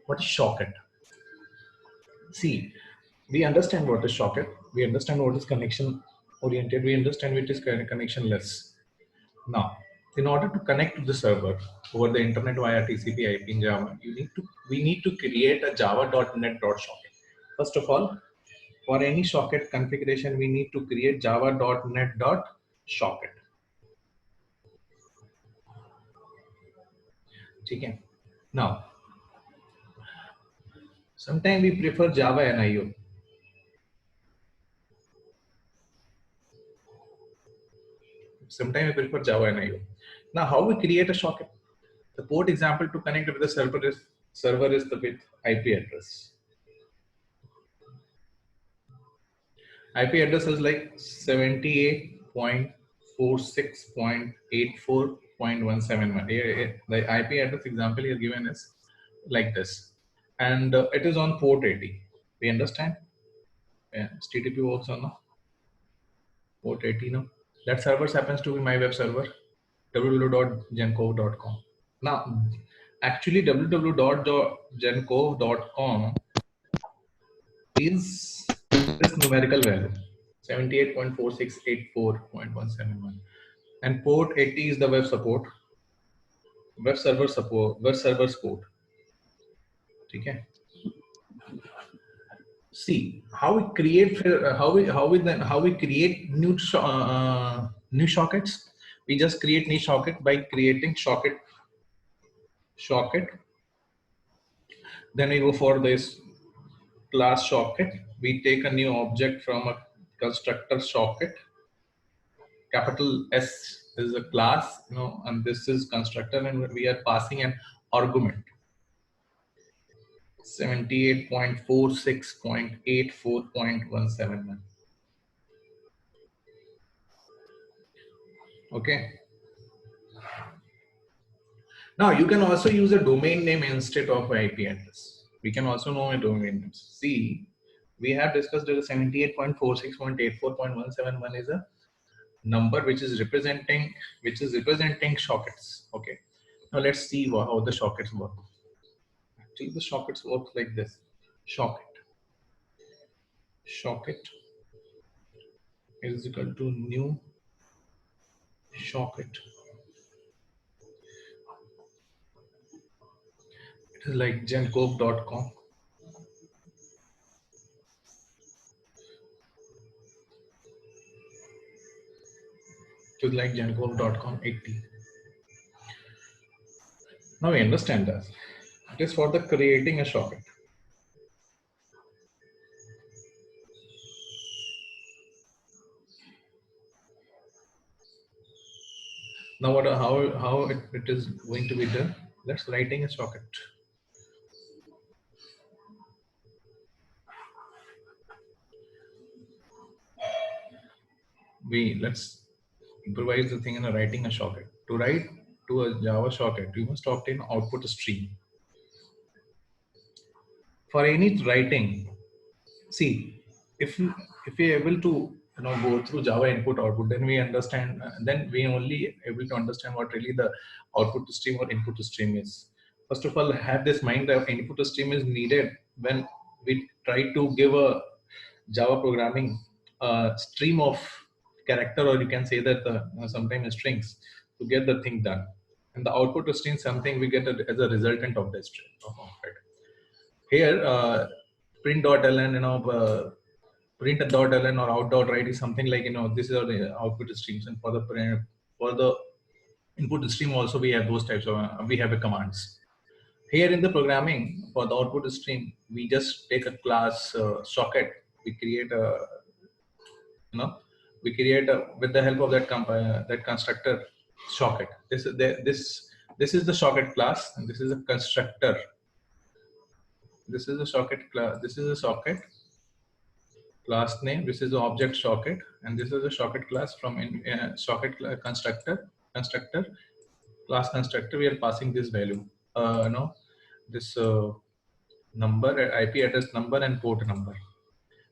What is socket? See, we understand what is socket. We understand what is connection oriented. We understand what is connectionless. Now, in order to connect to the server over the internet via TCP/IP in Java, we need to create a java.net.socket. First of all, for any socket configuration, we need to create java.net.socket. Okay. Now, sometimes we prefer Java NIO. Sometimes we prefer Java NIO. Now, how we create a socket? The port example to connect with the server is the with IP address. IP address is like 78.46.84.171. The IP address example here given is like this, and it is on port 80. We understand? Yeah, HTTP works on the port 80 now. That server happens to be my web server, www.gencove.com. Now, actually, www.gencove.com is this numerical value 78.4684.171, and port 80 is the web server's port. Okay. See how we create how we create new sockets. We just create new socket by creating socket. Then we go for this class socket. We take a new object from a constructor socket. Capital S is a class, and this is constructor, and we are passing an argument 78.46.84.171. Okay. Now you can also use a domain name instead of IP address. We can also know a domain name. See, we have discussed that 78.46.84.171 is a number which is representing sockets. Okay. Now let's see how the sockets work. Actually, the sockets work like this. Socket is equal to new socket. It is like gencove.com. It is like gencove.com 80. Now we understand that. It is for the creating a socket. Now how it is going to be done? Let's writing a socket. Let's improvise the thing in writing a socket. To write to a Java socket, you must obtain output stream. For any writing, see, if we are able to go through Java input output, then we understand. Then we only able to understand what really the output stream or input stream is. First of all, have this mind that input stream is needed when we try to give a Java programming stream of character, or you can say that sometimes strings, to get the thing done. And the output stream something we get as a resultant of the string. Here, print.ln, print.ln or out.write is something like, this is the output streams, and for the input stream also we have those types of we have a commands. Here in the programming for the output stream, we just take a class socket. We create a with the help of that constructor socket. This is the socket class, and this is a constructor. This is a socket class. This is a socket class name. This is the object socket, and this is a socket class from socket constructor class constructor. We are passing this value, this number, IP address number, and port number.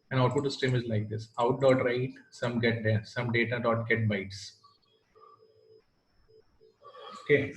And output stream is like this: out.write some data dot get bytes. Okay.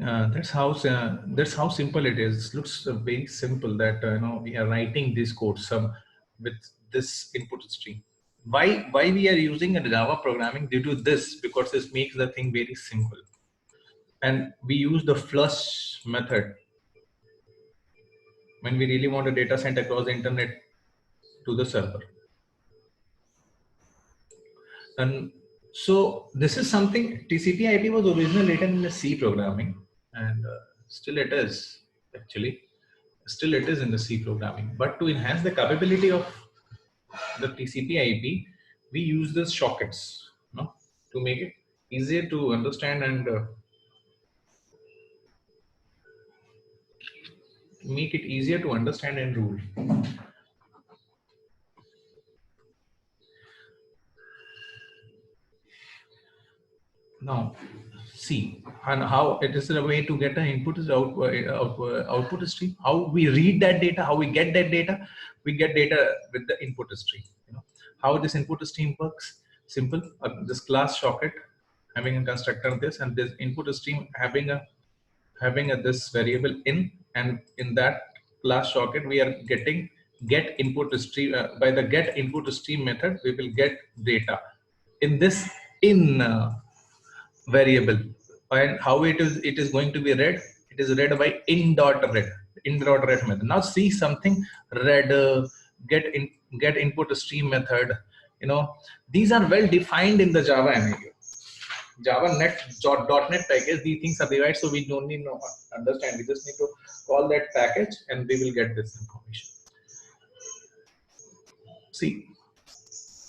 That's how simple it is. It looks very simple that we are writing this code some with this input stream. Why we are using a Java programming due to this? Because this makes the thing very simple, and we use the flush method when we really want a data sent across the internet to the server. And so this is something TCP/IP was originally written in the C programming, and still it is actually. Still it is in the C programming, but to enhance the capability of the TCP/IP, we use the sockets, to make it easier to understand and make it easier to understand and rule. Now, see, and how it is a way to get an input is output stream. How we read that data, how we get that data, we get data with the input stream. How this input stream works? Simple. This class socket having a constructor this, and this input stream having a this variable in, and in that class socket we are getting get input stream. By the get input stream method, we will get data in this in variable. And how it is going to be read? It is read by in.read method. Now see something read get input stream method. These are well defined in the Java MAU. Java .NET package, these things are divided, so we don't need to understand. We just need to call that package and we will get this information. See,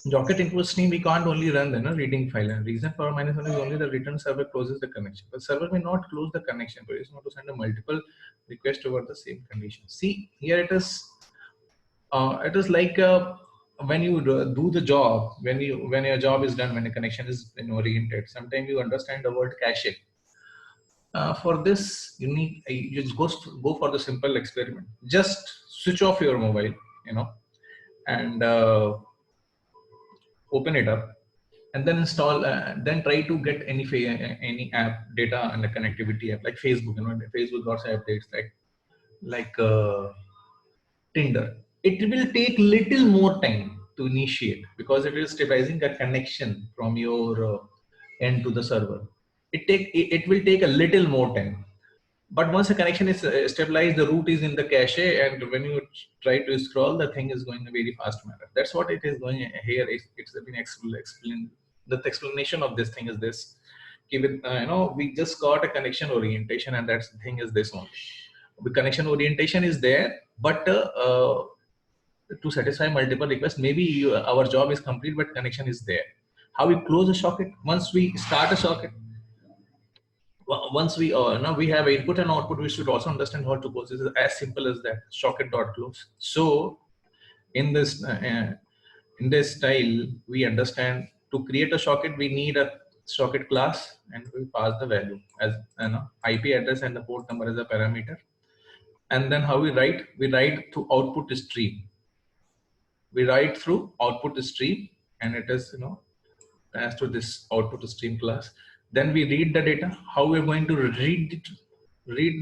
Docker input stream, we can't only run the reading file. And reason for -1 is only the return server closes the connection. The server may not close the connection, but it's not to send a multiple request over the same condition. See, here it is like when you do the job, when your job is done, when a connection is oriented, sometimes you understand the word cache. For this, you just go for the simple experiment. Just switch off your mobile, and open it up, and then install. Then try to get any app data and the connectivity app like Facebook. Facebook got updates like Tinder. It will take little more time to initiate because it is stabilizing a connection from your end to the server. It will take a little more time. But once the connection is stabilized, the root is in the cache, and when you try to scroll, the thing is going in a very fast manner. That's what it is going here. It's been explained. The explanation of this thing is this. We just got a connection orientation, and that thing is this only. The connection orientation is there, but to satisfy multiple requests, maybe our job is complete, but connection is there. How we close a socket? Once we start a socket, once we now we have input and output, we should also understand how to close. This is as simple as that. Socket.close. So in this style, we understand to create a socket, we need a socket class, and we pass the value as IP address and the port number as a parameter. And then how we write? We write through output stream. We write through output stream, and it is as to this output stream class. Then we read the data. How we're going to read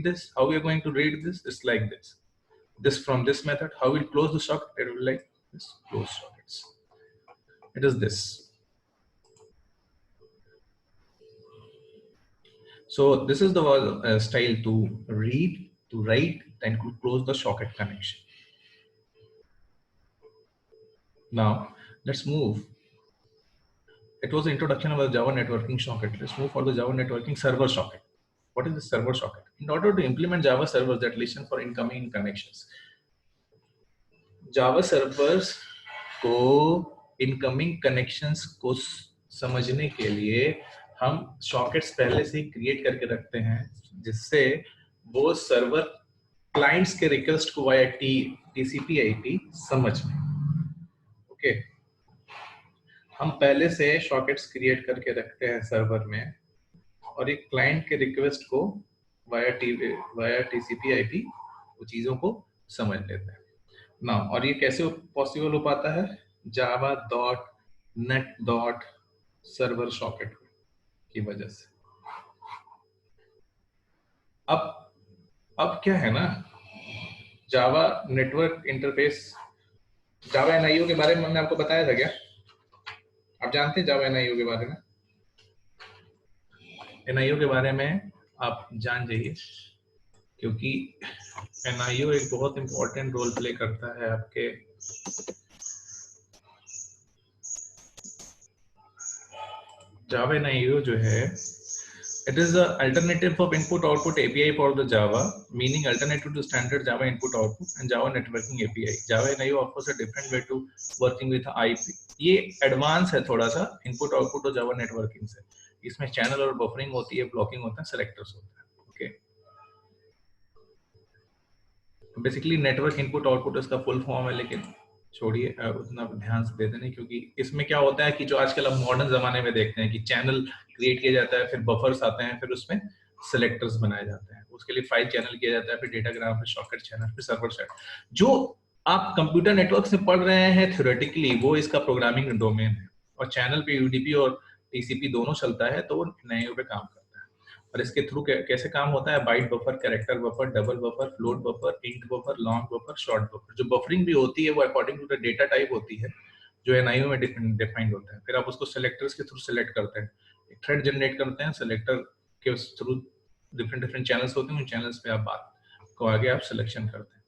this? How we're going to read this? It's like this. This from this method. How we'll close the socket? It will like this. Close sockets. It is this. So this is the style to read, to write, and to close the socket connection. Now let's move. It was the introduction of the Java networking socket. Let's move for the Java networking server socket. What is the server socket? In order to implement Java servers that listen for incoming connections, Java servers को incoming connections को समझने के लिए हम sockets पहले से create करके रखते हैं, जिससे वो server clients के request को via TCP/IP समझ में. Okay. हम पहले से सॉकेट्स क्रिएट करके रखते हैं सर्वर में, और एक क्लाइंट के रिक्वेस्ट को वाया TCP/IP वो चीजों को समझ लेते हैं ना. और ये कैसे पॉसिबल हो पाता है? java.net.server socket की वजह से. अब क्या है ना, जावा नेटवर्क इंटरफेस, जावा एनआईओ के बारे में मैंने आपको बताया था क्या? आप जानते हैं जावा एनआईओ के बारे में? एनआईओ के बारे में आप जान जाइए, क्योंकि एनआईओ एक बहुत इंपॉर्टेंट रोल प्ले करता है आपके जावा एनआईओ जो है, it is the alternative of input output API for the Java, meaning alternative to standard Java input output and Java networking API. Java NIO offers a different way to working with IP. ये advance है थोड़ा सा input output और जावा networking से। इसमें channel और buffering होती है, ब्लॉकिंग होता है, सेलेक्टर्स होता है। Okay, basically network input output इसका फुल फॉर्म है, लेकिन छोड़िए उतना ध्यान से देते नहीं, क्योंकि इसमें क्या होता है कि जो आजकल अब मॉडर्न जमाने में देखते हैं कि चैनल क्रिएट किया जाता है, फिर बफर्स आते हैं, फिर उसमें सेलेक्टर्स बनाए जाते हैं, उसके लिए फाइल चैनल किया जाता है, फिर डेटाग्राम, फिर सॉकेट चैनल, फिर सर्वर साइड। जो आप कंप्यूटर नेटवर्क से पढ़ रहे हैं थ्योरेटिकली, वो इसका प्रोग्रामिंग डोमेन है, और चैनल पे यूडीपी और टीसीपी दोनों चलता है, तो वो नए पे काम करता है। और इसके थ्रू कैसे काम होता है, byte buffer, character buffer, double buffer, float buffer, int buffer, long buffer, short buffer. जो बफरिंग भी होती है वो according to the data type होती है, जो एनआईओ में डिफाइंड होता है। फिर आप उसको सेलेक्टर्स के थ्रू सेलेक्ट करते हैं, थ्रेड जनरेट करते हैं, सेलेक्टर के थ्रू डिफरेंट डिफरेंट चैनल्स होते हैं, उन चैनल्स पे आप बात को आगे आप सिलेक्शन करते हैं।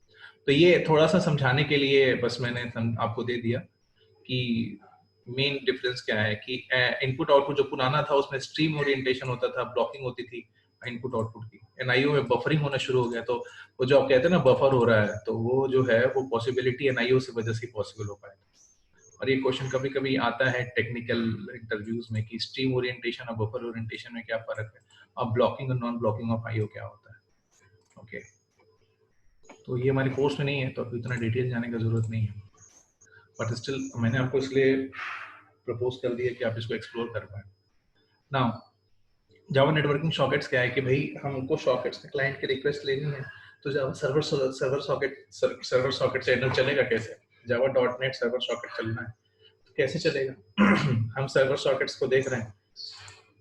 तो ये थोड़ा सा समझाने के लिए बस मैंने आपको दे दिया कि मेन डिफरेंस क्या है, कि इनपुट आउटपुट जो पुराना था उसमें स्ट्रीम ओरिएंटेशन होता था, ब्लॉकिंग होती थी इनपुट आउटपुट की। एनआईओ में बफरिंग होना शुरू हो गया, तो वो जो आप कहते हैं ना बफर हो रहा है, तो वो जो है वो पॉसिबिलिटी एनआईओ से वजह से पॉसिबल हो पाया। और ये क्वेश्चन कभी कभी आता है टेक्निकल इंटरव्यूज में कि स्ट्रीम ओरिएंटेशन और बफर ओरिएंटेशन में क्या फर्क है, और ब्लॉकिंग और नॉन ब्लॉकिंग ऑफ आईओ क्या होता है। ओके, तो ये हमारे कोर्स में नहीं है, तो आपको इतना डिटेल जाने की जरूरत नहीं है, बट स्टिल मैंने आपको इसलिए प्रपोज कर दिया कि आप इसको एक्सप्लोर कर पाए। नाउ जावा नेटवर्किंग सॉकेट्स क्या है कि भाई हमको सॉकेट्स में क्लाइंट की रिक्वेस्ट लेनी है, तो जावा सर्वर सॉकेट से हैंडल चलेगा कैसे? जावा .NET सर्वर सॉकेट चलना है तो कैसे चलेगा? हम सर्वर सॉकेट्स को देख रहे हैं,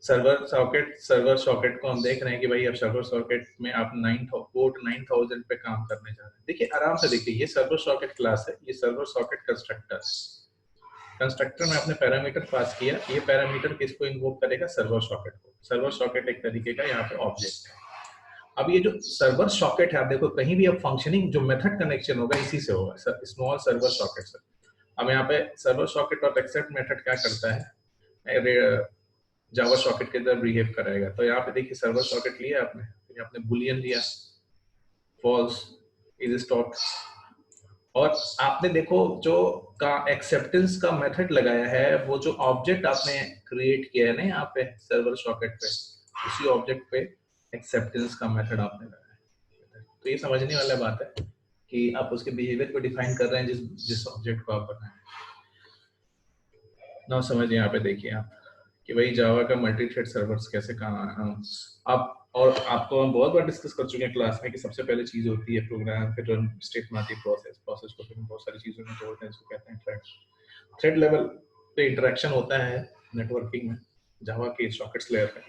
सर्वर सॉकेट को हम देख रहे हैं कि भाई अब सर्वर सॉकेट में आप पोर्ट 9000 पे काम करने जा रहे हैं। देखिए आराम से देखिए, ये सर्वर सॉकेट क्लास है, ये सर्वर सॉकेट कंस्ट्रक्टर में आपने पैरामीटर पास किया, ये पैरामीटर किसको इन्वोक करेगा? सर्वर सॉकेट को। सर्वर सॉकेट एक तरीके का यहाँ पे ऑब्जेक्ट है। अब ये जो सर्वर सॉकेट है, आप देखो कहीं भी अब फंक्शनिंग जो मेथड कनेक्शन होगा इसी से होगा, स्मॉल सर्वर सॉकेट से। अब यहाँ पे सर्वर सॉकेट और एक्सेप्ट मेथड क्या करता है, जावा सॉकेट के तरह बिहेव करेगा। तो यहाँ पे देखिए सर्वर सॉकेट लिया आपने, फिर आपने बुलियन लिया, फॉल्स इज स्टॉप, और आपने देखो जो का एक्सेप्टेंस का मेथड लगाया है, वो जो ऑब्जेक्ट आपने क्रिएट किया है ना यहाँ पे सर्वर सॉकेट पे, उसी ऑब्जेक्ट पे एक्सेप्टेंस का मेथड आपने लगाया है। तो ये समझने वाला बात है कि आप उसके बिहेवियर को डिफाइन कर रहे हैं जिस ऑब्जेक्ट को आप बनाए। ना समझिए यहाँ पे देखिए आप कि भाई जावा का मल्टी थ्रेड सर्वर्स कैसे काम आप, और आपको हम बहुत बार डिस्कस कर चुके हैं क्लास में कि सबसे पहले चीज होती है प्रोग्राम, फिर रन स्टेट में आती है प्रोसेस को फिर बहुत सारी चीजों में जोड़ते हैं, इसको कहते हैं थ्रेड लेवल पे इंटरेक्शन होता है नेटवर्किंग में जावा के सॉकेट्स लेयर पे।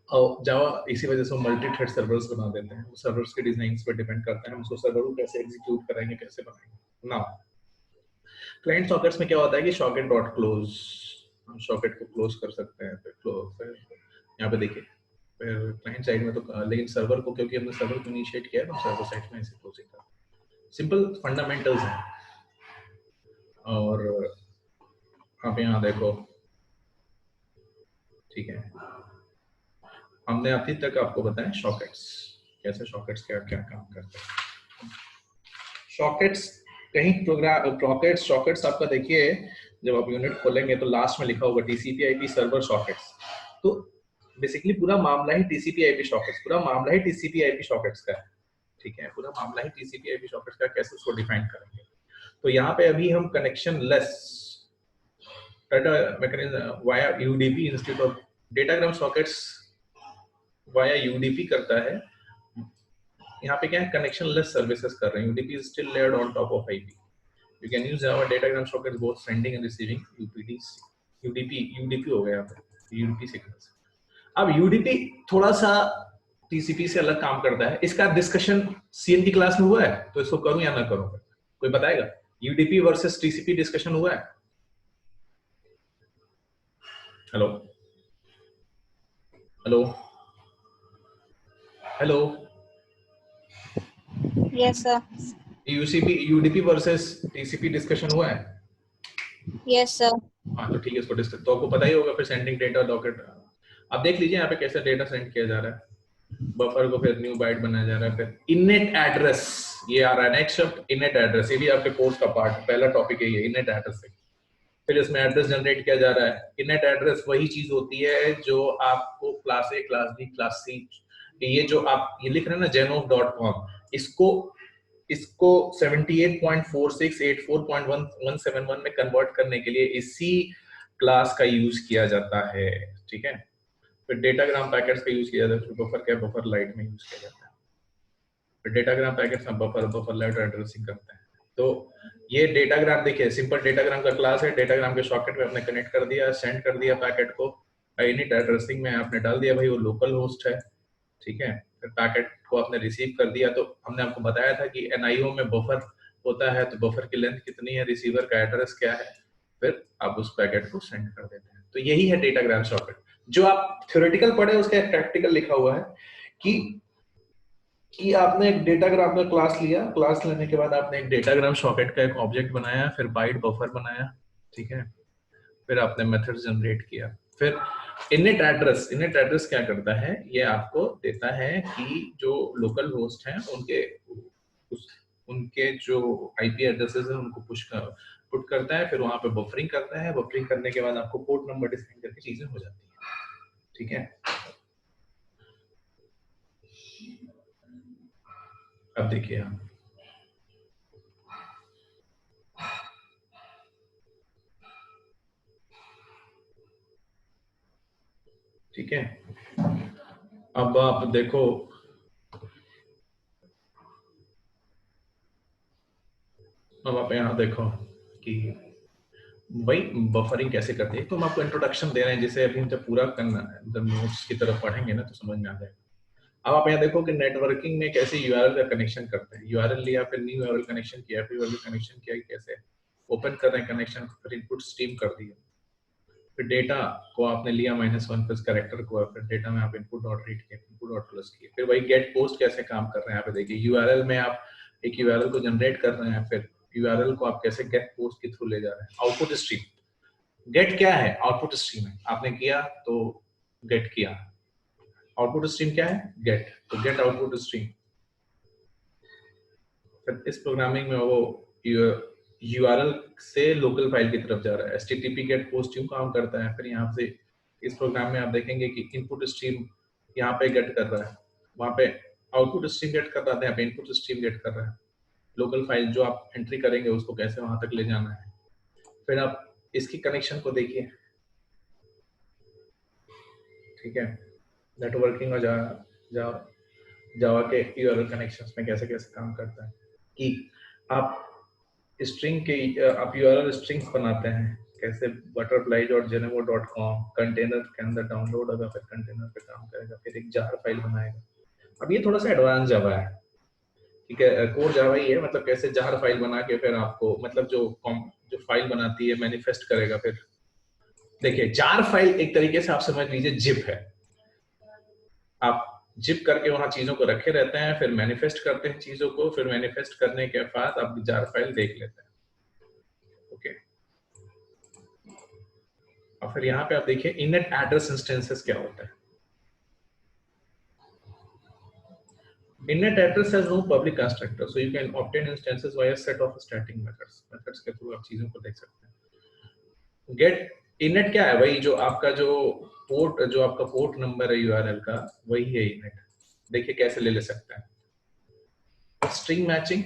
और जावा इसी वजह से मल्टी थ्रेड सर्वर्स बना देते हैं, वो सर्वर्स के डिजाइन पर डिपेंड करता है हम उसको सर्वर को कैसे एग्जीक्यूट करेंगे, कैसे बनाएंगे। नाउ क्लाइंट सॉकेट्स में क्या होता है कि सॉकेट डॉट क्लोज, हम सॉकेट को क्लोज कर सकते हैं, फिर क्लोज यहाँ पे देखिए, फिर क्लाइंट साइड में तो, लेकिन सर्वर को क्योंकि हमने सर्वर को इनिशिएट किया है तो सर्वर साइड में इसे क्लोजिंग करते हैं। सिंपल फंडामेंटल्स हैं। और आप यहाँ देखो, ठीक है, हमने अभी तक आपको बताया सॉकेट्स कैसे, सॉकेट्स क्या क्या काम करते हैं। सॉकेट्स कहीं प्रोग्राम सॉकेट्स आपका देखिए, जब आप यूनिट खोलेंगे तो लास्ट में लिखा होगा TCP/IP सर्वर सॉकेट्स। तो बेसिकली पूरा मामला ही TCP/IP सॉकेट्स, पूरा मामला ही TCP/IP सॉकेट्स का है। ठीक है, पूरा मामला ही TCP/IP सॉकेट्स का, कैसे उसको डिफाइन करेंगे। तो यहाँ पे अभी हम connection less data mechanism via UDP instead of datagram sockets via UDP करता है। यहाँ पे क्या है, कनेक्शन लेस सर्विसेज कर रहे हैं, UDP is still layered on top of IP. You can use Java datagram sockets both sending and receiving UDP हो गया यहाँ पे, UDP सिग्नल्स। अब UDP थोड़ा सा टीसीपी से अलग काम करता है, इसका डिस्कशन सीएन की क्लास में हुआ है, तो इसको करूं या ना करूं? कोई बताएगा? यूडीपी वर्सेस टीसीपी डिस्कशन हुआ है? Hello hello hello, yes sir. UDP versus TCP discussion हुआ है? Yes sir. हाँ तो ठीक है, इसको डिस्कस तो आपको पता ही होगा। फिर सेंडिंग डेटा डॉकेट आप देख लीजिए यहाँ पे कैसे डेटा सेंड किया जा रहा है, बफर को फिर न्यू बाइट बनाया जा रहा है, फिर इननेट एड्रेस ये आ रहा है नेक्स्ट शब्द, इननेट एड्रेस। ये भी आपके कोर्स का पार्ट, पहला टॉपिक है ये, इननेट एड्रेस। फिर इसमें एड्रेस जनरेट किया जा रहा है। इननेट एड्रेस वही चीज होती है जो आपको class A, class B, class C, ये जो आप ये लिख रहे हैं ना genov.com, इसको 78.4684.171 में कन्वर्ट करने के लिए इसी क्लास का यूज किया जाता है। ठीक है, फिर डेटाग्राम पैकेट्स का यूज किया जाता है। बफर क्या, बफर लाइट में यूज किया जाता है। फिर डेटाग्राम पैकेट्स में बफर लाइट एड्रेसिंग करते हैं। तो ये डेटाग्राम देखिए, सिंपल डेटाग्राम का क्लास है। डेटाग्राम के सॉकेट में आपने कनेक्ट कर दिया, सेंड कर दिया पैकेट को, इनिट एड्रेसिंग में आपने डाल दिया भाई वो लोकल होस्ट है। ठीक है, फिर पैकेट को आपने रिसीव कर दिया। तो हमने आपको बताया था कि एनआईओ में बफर होता है, तो बफर की लेंथ कितनी है, रिसीवर का एड्रेस क्या है, फिर आप उस पैकेट को सेंड कर देते हैं। तो यही है डेटाग्राम सॉकेट। जो आप थ्योरेटिकल पढ़े उसका एक प्रैक्टिकल लिखा हुआ है कि आपने एक डेटाग्राम का क्लास लिया, क्लास लेने के बाद आपने एक डेटाग्राम सॉकेट का एक ऑब्जेक्ट बनाया, फिर बाइट बफर बनाया। ठीक है, फिर आपने मेथड जनरेट किया। फिर इनिट एड्रेस क्या करता है, ये आपको देता है कि जो लोकल होस्ट हैं उनके जो आईपी एड्रेसेस है उनको पुट करता है। फिर वहां पे बफरिंग करता है। बफरिंग करने के बाद आपको पोर्ट नंबर डिफाइन करके चीजें हो जाती है। ठीक है, अब देखिए आप, ठीक है, अब आप देखो अब आप यहाँ देखो कि भाई बफरिंग कैसे करते हैं। तो हम आपको इंट्रोडक्शन दे रहे हैं, जिसे अभी हम जब पूरा करना है, जब नोट्स की तरफ पढ़ेंगे ना तो समझ में आ जाएगा। अब आप यहाँ देखो कि नेटवर्किंग में कैसे यूआरएल का कनेक्शन करते हैं। यूआरएल लिया, फिर न्यू यूआरएल कनेक्शन किया, फिर यूआरएल कनेक्शन किया, कैसे ओपन कर रहे हैं कनेक्शन, फिर इनपुट स्ट्रीम कर दिया, फिर डेटा को आपने लिया -1 प्लस कैरेक्टर को, फिर डेटा में आप इनपुट डॉट रीड किया, इनपुट डॉट प्लस किया। फिर वही गेट पोस्ट कैसे काम कर रहे हैं, यहाँ पे देखिए यूआरएल में आप एक यूआरएल को जनरेट कर रहे हैं, फिर यूआरएल को आप कैसे गेट पोस्ट के थ्रू ले जा रहे हैं। आउटपुट स्ट्रीम, गेट क्या है, आउटपुट स्ट्रीम है। आपने किया तो गेट किया, आउटपुट स्ट्रीम क्या है, गेट, तो गेट आउटपुट स्ट्रीम। फिर इस प्रोग्रामिंग में वो यूआरएल से लोकल फाइल की तरफ जा रहा है। एचटीटीपी गेट पोस्ट यूं काम करता है। फिर यहाँ से इस प्रोग्राम में आप देखेंगे कि इनपुट स्ट्रीम यहाँ पे गेट कर रहा है, वहां पे आउटपुट स्ट्रीम गेट कर रहा है, यहाँ पे इनपुट स्ट्रीम गेट कर रहा है। लोकल फाइल जो आप एंट्री करेंगे उसको कैसे वहां तक ले जाना है। फिर आप इसकी कनेक्शन को देखिए। ठीक है, नेटवर्किंग और जावा के यूआरएल कनेक्शंस में कैसे कैसे काम करता है कि आप स्ट्रिंग के आप यूआरएल स्ट्रिंग्स बनाते हैं कैसे, butterfly.genemo.com कंटेनर के अंदर डाउनलोड होगा, फिर कंटेनर पे काम करेगा, फिर एक जार फाइल बनाएगा। अब ये थोड़ा सा एडवांस जावा है, ठीक है, कोर जावा ही है, मतलब कैसे जार फाइल बना के फिर आपको मतलब जो फाइल बनाती है मैनिफेस्ट करेगा। फिर देखिए जार फाइल एक तरीके से आप समझ लीजिए जिप है। आप जिप करके वहां चीजों को रखे रहते हैं, फिर मैनिफेस्ट करते हैं चीजों को, फिर मैनिफेस्ट करने के बाद आप जार फाइल देख लेते हैं। ओके, और फिर यहाँ पे आप देखिए इननेट एड्रेस इंस्टेंसेस क्या होता है। Innet address has no public constructor, so you can obtain instances via set of static methods. Methods के थ्रू आप चीजों को देख सकते हैं। Get innet क्या है, वही जो आपका जो आपका पोर्ट नंबर है यूआरएल का, वही है innet। देखिए कैसे ले सकते हैं। String matching,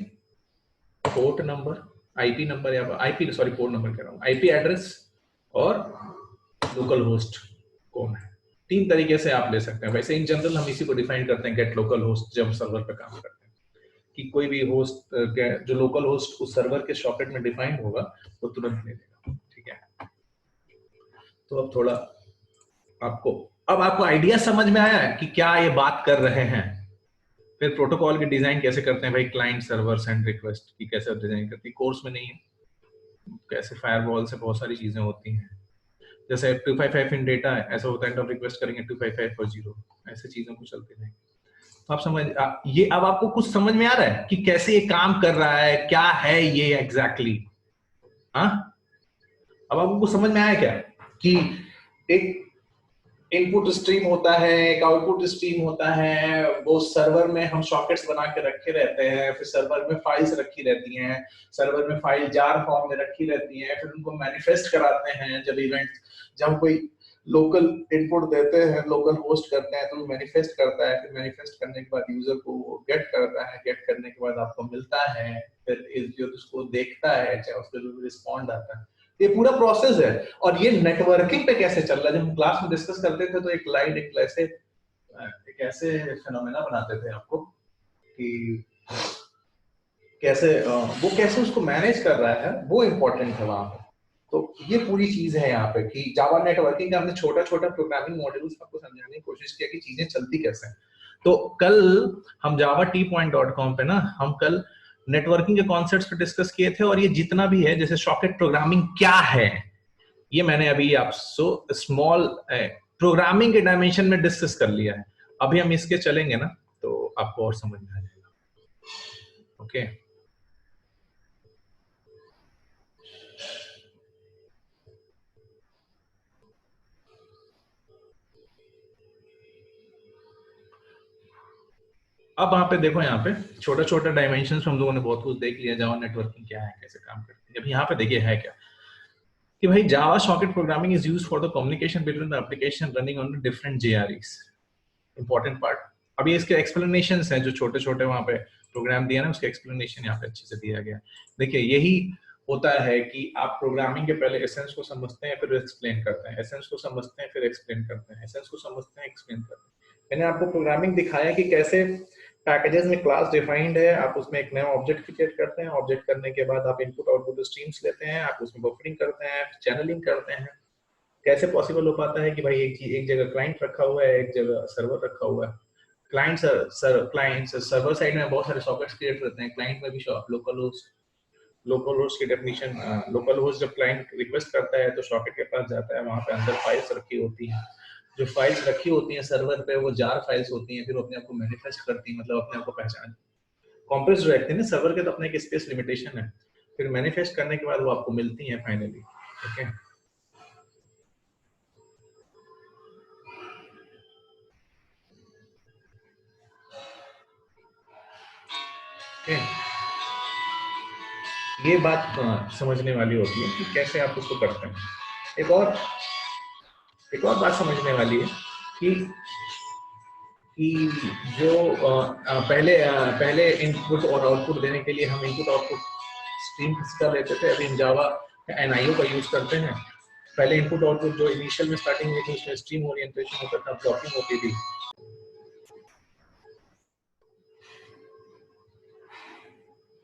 port number, IP number या आईपी सॉरी पोर्ट नंबर कह रहा हूँ, आईपी एड्रेस और लोकल होस्ट कौन है। 3 तरीके से आप ले सकते हैं। वैसे इन जनरल हम इसी को डिफाइन करते हैं गेट लोकल होस्ट, जब सर्वर पे काम करते हैं कि कोई भी होस्ट जो लोकल होस्ट उस सर्वर के सॉकेट में डिफाइंड होगा वो तुरंत ले लेगा। ठीक है, तो अब थोड़ा आपको अब आपको आइडिया समझ में आया है कि क्या ये बात कर रहे हैं। फिर प्रोटोकॉल की डिजाइन कैसे करते हैं भाई, क्लाइंट सर्वर सेंड रिक्वेस्ट की कैसे डिजाइन करती है, कोर्स में नहीं है। कैसे फायरवॉल से बहुत सारी चीजें होती हैं, जैसे 255 इन डेटा है, ऐसा होता है एंड ऑफ रिक्वेस्ट करेंगे 255 फॉर 0, ऐसे चीजों को चलते रहेंगे। तो आप ये अब आपको कुछ समझ में आ रहा है कि कैसे ये काम कर रहा है, क्या है ये एग्जैक्टली हाँ। अब आपको कुछ समझ में आया क्या कि एक इनपुट स्ट्रीम होता है, एक आउटपुट स्ट्रीम होता है, वो सर्वर में हम सॉकेट्स बना के रखे रहते हैं, फिर सर्वर में फाइल्स रखी रहती हैं, सर्वर में फाइल जार फॉर्म में रखी रहती हैं, फिर उनको मैनिफेस्ट कराते हैं जब इवेंट, जब कोई लोकल इनपुट देते हैं, लोकल होस्ट करते हैं तो मैनिफेस्ट करता है, फिर मैनिफेस्ट करने के बाद यूजर को गेट करता है, गेट करने के बाद आपको मिलता है, फिर यूजर उसको देखता है, चाहे उसको रिस्पॉन्ड आता है। ये पूरा प्रोसेस है। और ये नेटवर्किंग पे कैसे चल रहा है, जब हम क्लास में डिस्कस करते थे तो एक ऐसे फिनोमेना बनाते थे आपको कि कैसे वो कैसे उसको मैनेज कर रहा है, वो इम्पोर्टेंट है वहां पे। तो ये पूरी चीज है यहाँ पे कि जावा नेटवर्किंग का हमने छोटा छोटा प्रोग्रामिंग मॉड्यूल्स आपको समझाने की कोशिश किया कि चीजें चलती कैसे हैं। तो कल हम java.tpoint.com पे ना हम कल नेटवर्किंग के कॉन्सेप्ट्स पे डिस्कस किए थे, और ये जितना भी है जैसे सॉकेट प्रोग्रामिंग क्या है, ये मैंने अभी आपसे स्मॉल प्रोग्रामिंग के डायमेंशन में डिस्कस कर लिया है। अभी हम इसके चलेंगे ना तो आपको और समझ में आ जाएगा। ओके अब वहां पे देखो, यहाँ पे छोटा छोटा डायमेंशन हम लोगों ने बहुत कुछ देख लिया, जावा नेटवर्किंग क्या है, कैसे काम करती है। अब यहाँ पे देखिए है क्या कि भाई Java socket programming is used for the communication between the application running on different JREs। Important part. अब ये इसके एक्सप्लेनेशंस हैं जो छोटे छोटे वहां पे प्रोग्राम दिया ना, उसके एक्सप्लेनेशन यहाँ पे अच्छे से दिया गया। देखिए यही होता है कि आप प्रोग्रामिंग के पहले एसेंस को समझते हैं, फिर एक्सप्लेन करते हैं, एसेंस को समझते हैं, फिर एक्सप्लेन करते हैं, एसेंस को समझते हैं, एक्सप्लेन करते हैं। मैंने आपको प्रोग्रामिंग दिखाया कि कैसे पैकेजेस में क्लास डिफाइंड है, आप उसमें एक नया ऑब्जेक्ट क्रिएट करते हैं, ऑब्जेक्ट करने के बाद आप इनपुट आउटपुट स्ट्रीम्स लेते हैं, आप उसमें बफरिंग करते हैं, चैनलिंग करते हैं। कैसे पॉसिबल हो पाता है कि भाई एक जगह क्लाइंट रखा हुआ है, एक जगह सर्वर रखा हुआ है। क्लाइंट सर्वर साइड में बहुत सारे सॉकेट्स क्रिएट रहते हैं, क्लाइंट में भी लोकल होस्ट की डेफिनेशन, लोकल होस्ट जब क्लाइंट रिक्वेस्ट करता है तो सॉकेट के पास जाता है, वहां पे अंदर फाइल्स रखी होती हैं, जो फाइल्स रखी होती हैं सर्वर पे वो जार फाइल्स होती हैं, फिर अपने आप को मैनिफेस्ट करती हैं, मतलब अपने आप को पहचान कॉम्प्रेस्ड रहती है ना, सर्वर के तो अपने एक स्पेस लिमिटेशन है, फिर मैनिफेस्ट करने के बाद वो आपको मिलती हैं फाइनली। ओके ये बात समझने वाली होती है कि कैसे आप उसको करते हैं। एक और बात समझने वाली है कि जो पहले इनपुट और आउटपुट देने के लिए हम इनपुट आउटपुट स्ट्रीम का लेते थे, अभी हम जावा NIO का यूज करते हैं। पहले इनपुट आउटपुट जो इनिशियल में स्टार्टिंग में थी उसमें स्ट्रीम ओरिएंटेशन होता था, ब्लॉकिंग होती थी,